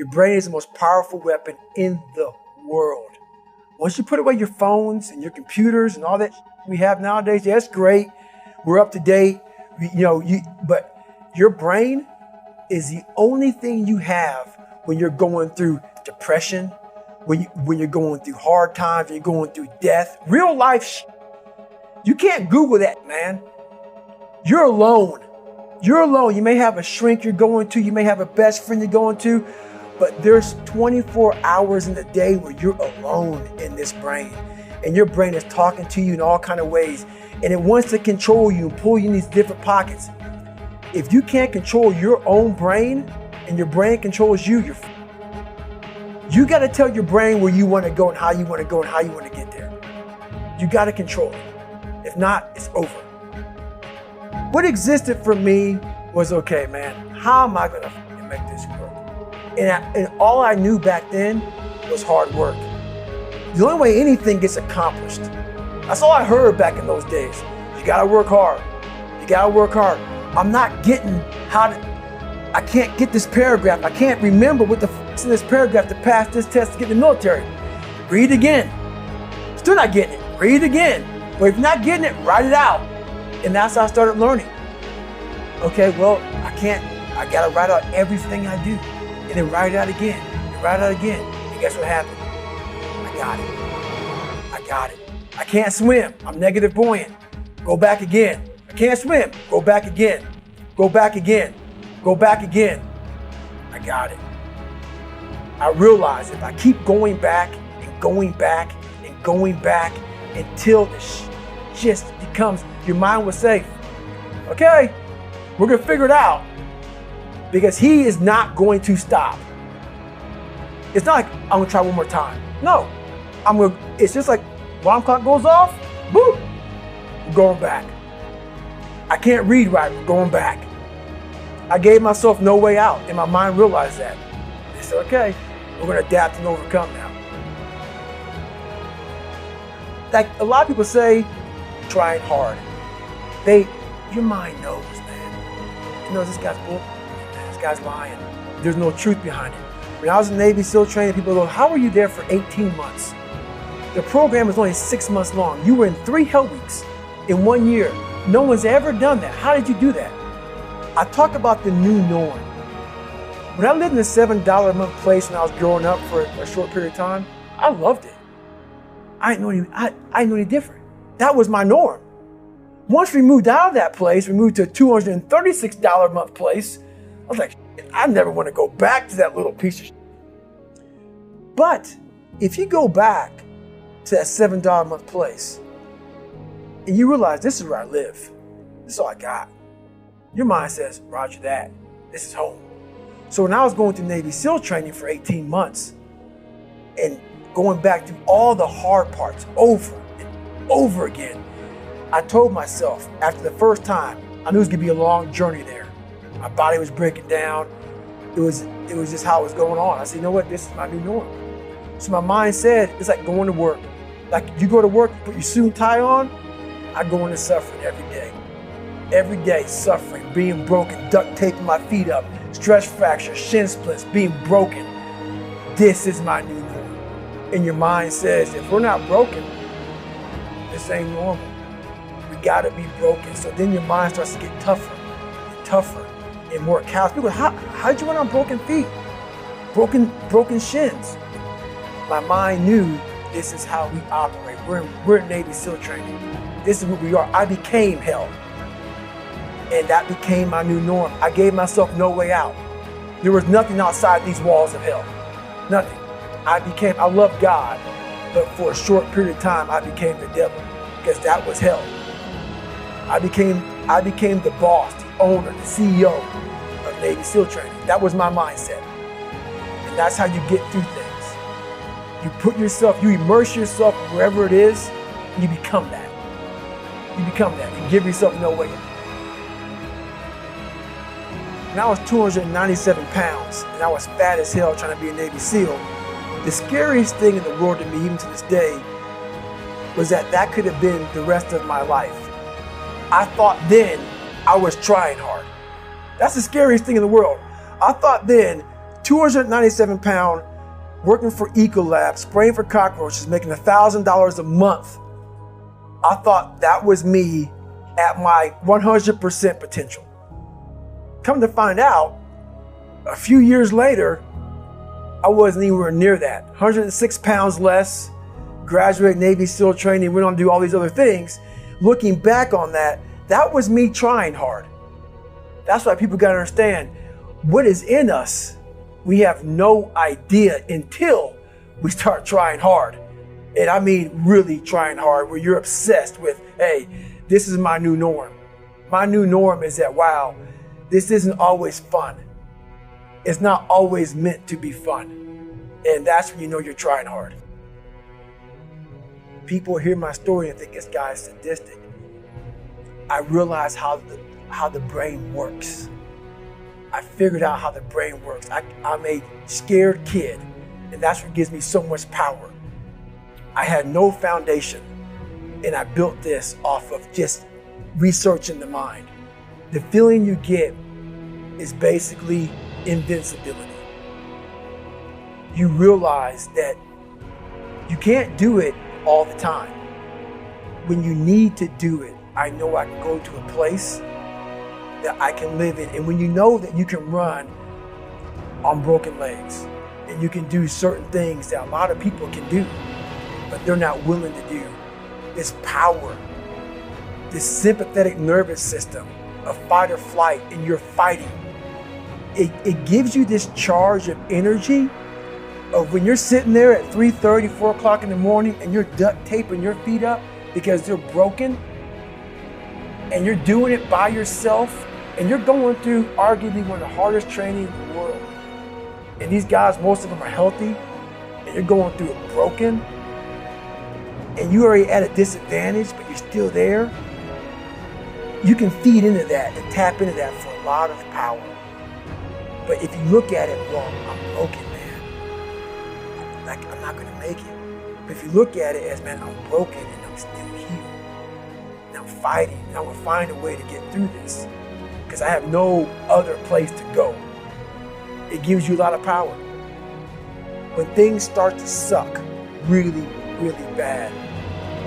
Your brain is the most powerful weapon in the world. Once you put away your phones and your computers and all that we have nowadays, yeah, it's great. We're up to date. But your brain is the only thing you have when you're going through depression, when you're going through hard times, when you're going through death, real life. You can't Google that, man. You're alone. You're alone. You may have a shrink you're going to. You may have a best friend you're going to. But there's 24 hours in the day where you're alone in this brain. And your brain is talking to you in all kinds of ways. And it wants to control you and pull you in these different pockets. If you can't control your own brain and your brain controls you, you got to tell your brain where you want to go and how you want to go and how you want to get there. You got to control it. If not, it's over. What existed for me was, okay, man, how am I going to make this work? And all I knew back then was hard work. The only way anything gets accomplished. That's all I heard back in those days. You gotta work hard. You gotta work hard. I'm not getting I can't get this paragraph. I can't remember what the f***'s in this paragraph to pass this test to get in the military. Read again. Still not getting it. Read again. But if you're not getting it, write it out. And that's how I started learning. Okay, well, I gotta write out everything I do. And then write it out again. And write it out again. And guess what happened? I got it. I can't swim. I'm negative buoyant. Go back again. I can't swim. Go back again. Go back again. Go back again. I got it. I realized if I keep going back and going back and going back until this just becomes, your mind will say, okay, we're going to figure it out. Because he is not going to stop. It's not like I'm going to try one more time. No. It's just like alarm clock goes off, boop, we're going back. I can't read right, we're going back. I gave myself no way out, and my mind realized that. They said, okay, we're going to adapt and overcome now. Like a lot of people say, trying hard. Your mind knows, man. It knows this guy's bull. This guy's lying. There's no truth behind it. When I was in Navy SEAL training, people go, how were you there for 18 months? The program was only 6 months long. You were in 3 hell weeks in 1 year. No one's ever done that. How did you do that? I talk about the new norm. When I lived in a $7 a month place when I was growing up for a short period of time, I loved it. I didn't know any different. That was my norm. Once we moved out of that place, we moved to a $236 a month place. I was like, I never want to go back to that little piece of shit. But if you go back to that $7 a month place and you realize this is where I live, this is all I got, your mind says, roger that, this is home. So when I was going through Navy SEAL training for 18 months and going back through all the hard parts over and over again, I told myself after the first time, I knew it was gonna be a long journey there. My body was breaking down. It was just how it was going on. I said, you know what, this is my new norm. So my mind said, it's like going to work. Like you go to work, put your suit and tie on, I go into suffering every day. Every day, suffering, being broken, duct taping my feet up, stress fracture, shin splints, being broken. This is my new norm. And your mind says, if we're not broken, this ain't normal. We gotta be broken. So then your mind starts to get tougher and tougher and more callous. People, how'd you run on broken feet? Broken shins. My mind knew this is how we operate. We're in Navy SEAL training. This is what we are. I became hell. And that became my new norm. I gave myself no way out. There was nothing outside these walls of hell. Nothing. I loved God, but for a short period of time, I became the devil because that was hell. I became the boss, the owner, the CEO of Navy SEAL training. That was my mindset. And that's how you get through things. You immerse yourself wherever it is, and you become that. You become that and give yourself no way out. When I was 297 pounds and I was fat as hell trying to be a Navy SEAL, the scariest thing in the world to me, even to this day, was that could have been the rest of my life. I thought then I was trying hard. That's the scariest thing in the world. I thought then 297 pound, working for Ecolab, spraying for cockroaches, making $1,000 a month. I thought that was me at my 100% potential. Come to find out, a few years later, I wasn't anywhere near that. 106 pounds less, graduated Navy SEAL training, went on to do all these other things. Looking back on that, that was me trying hard. That's why people gotta understand, what is in us, we have no idea until we start trying hard. And I mean really trying hard, where you're obsessed with, hey, this is my new norm. My new norm is that, wow, this isn't always fun. It's not always meant to be fun. And that's when you know you're trying hard. People hear my story and think this guy is sadistic. I realize how the brain works. I figured out how the brain works. I'm a scared kid, and that's what gives me so much power. I had no foundation, and I built this off of just researching the mind. The feeling you get is basically invincibility. You realize that you can't do it all the time. When you need to do it, I know I can go to a place that I can live in. And when you know that you can run on broken legs and you can do certain things that a lot of people can do, but they're not willing to do, this power, this sympathetic nervous system of fight or flight, and you're fighting, it gives you this charge of energy of when you're sitting there at 3:30, 4 o'clock in the morning and you're duct taping your feet up because they're broken, and you're doing it by yourself, and you're going through arguably one of the hardest training in the world. And these guys, most of them are healthy, and you're going through it broken, and you're already at a disadvantage, but you're still there. You can feed into that and tap into that for a lot of power. But if you look at it, well, I'm broken, man. Like, I'm not gonna make it. But if you look at it as, man, I'm broken and I'm still here. And I'm fighting, and I'm gonna find a way to get through this, because I have no other place to go. It gives you a lot of power. When things start to suck really, really bad,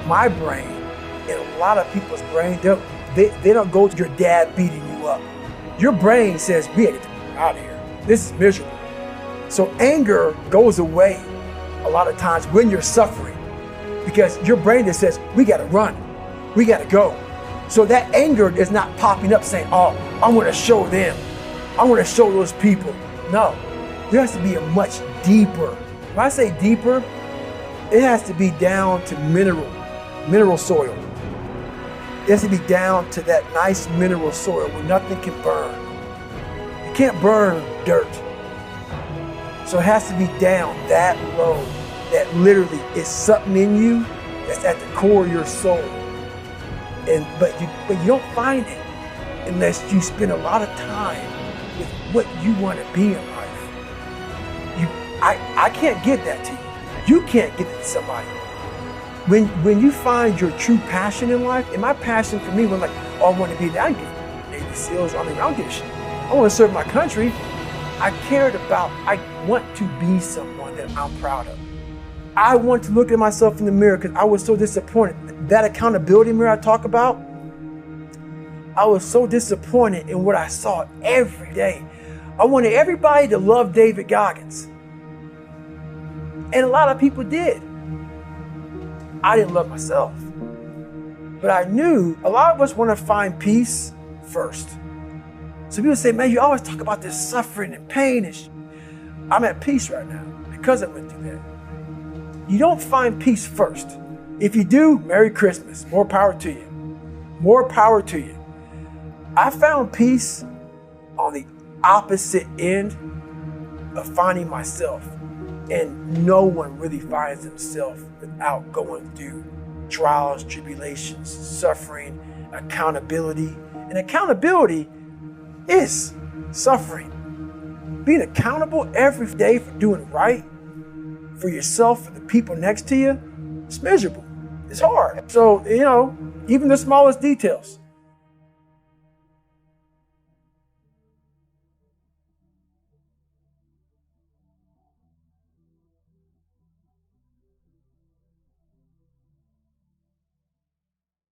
my brain and a lot of people's brain, they don't go to your dad beating you up. Your brain says, we gotta get out of here. This is miserable. So anger goes away a lot of times when you're suffering, because your brain just says, we gotta run, we gotta go. So that anger is not popping up saying, oh, I'm gonna show them, I'm gonna show those people. No, there has to be a much deeper. When I say deeper, it has to be down to mineral soil. It has to be down to that nice mineral soil where nothing can burn. You can't burn dirt. So it has to be down that low, that literally is something in you that's at the core of your soul. But you don't find it unless you spend a lot of time with what you want to be in life. I can't give that to you. You can't give it to somebody. When you find your true passion in life, and my passion for me was like, oh, I want to be there. I didn't give Navy SEALs, I don't give a shit. I want to serve my country. I want to be someone that I'm proud of. I want to look at myself in the mirror because I was so disappointed. That accountability mirror I talk about, I was so disappointed in what I saw every day. I wanted everybody to love David Goggins. And a lot of people did. I didn't love myself. But I knew a lot of us want to find peace first. So people say, man, you always talk about this suffering and pain and I'm at peace right now because I went through that. You don't find peace first. If you do, Merry Christmas. More power to you. More power to you. I found peace on the opposite end of finding myself. And no one really finds themselves without going through trials, tribulations, suffering, accountability. And accountability is suffering. Being accountable every day for doing right for yourself, for the people next to you, it's miserable. It's hard. So, even the smallest details.